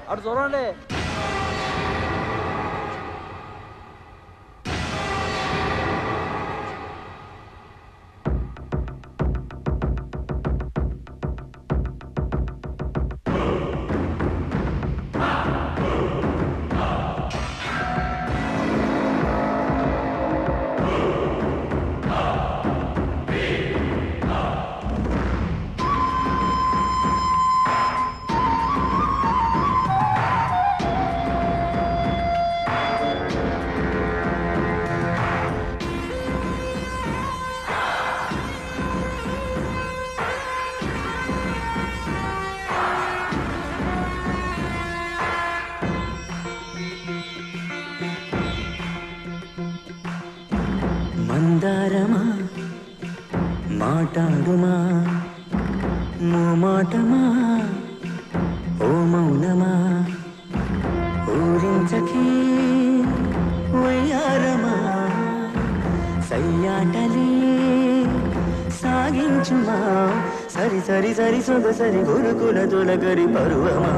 అటు చూడండి. మందారమా మాటాడుమా మోమాటమా ఓ మౌనమా ఊరించకి వయ్యారమా సయ్యాటలే సాగించుమా సరి సరి సరి సొగసరి గురుకుల తొలగరి పరువమా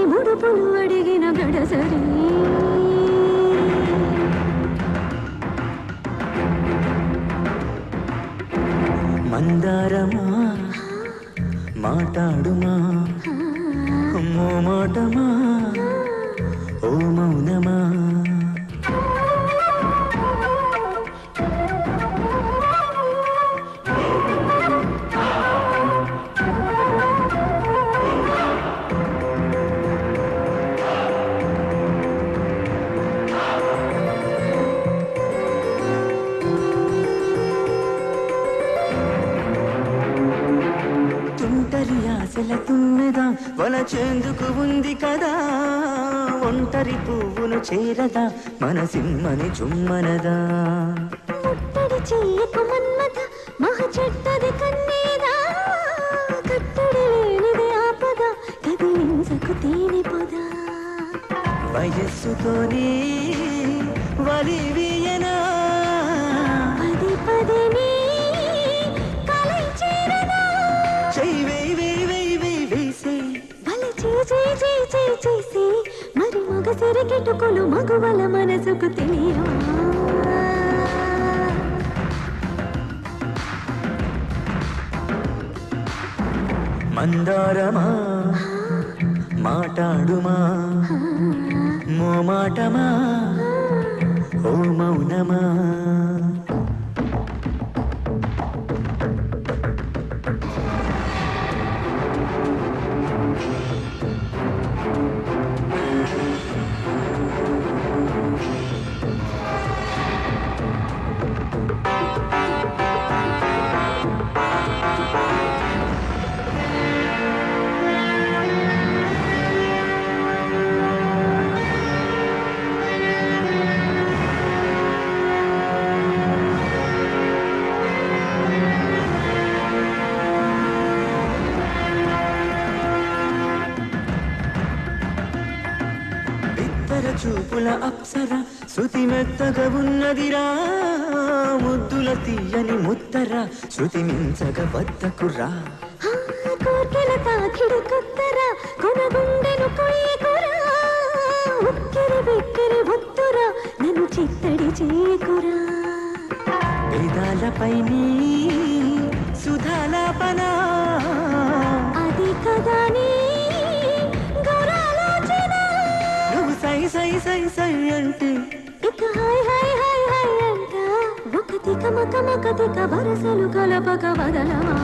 ముడుపులు అడిగిన గడసరి మందారమా మాటాడుమా మోమాటమా ఓ మౌనమా ఆశల తుమ్మెదా వలచేందుకు ఉంది కదా ఒంటరి పువ్వును చేరదా మనసిమ్మని చుమ్మనదా ముట్టడి చెయ్యకు మన్మథ మహ చెట్టది కన్నేదా కట్టడి లేనిది ఆపద కదిలించకు తేనె పొద వయస్సుతోనే వలి వీయనా పది పదిని చేసి మరి మగ సిరికెట్టుకులు మగువల మనసుకు తెలియరా మందారమా మాటాడుమా మోమాటమా ఓ మౌనమా చూపుల అప్సర శృతి మెత్తగా ఉన్నదిరా ముద్దుల తీయని ముత్తర శృతి మించగ వద్దకురా కోర్కెల తాకిడి కొత్తరా కొనగుండెను కొయ్యకురా ఉక్కిరి బిక్కిరి ఒత్తురా నన్ను చిత్తడి చేయకురా వేదాలపై నీ సుధాలాపన అది కదా నీ సై సై సై సై అంటే ఇక హాయ్ హాయ్ హాయ్ హాయ్ అంట ఒక తిక మక మక తిక వరసలు కలపక వదలవా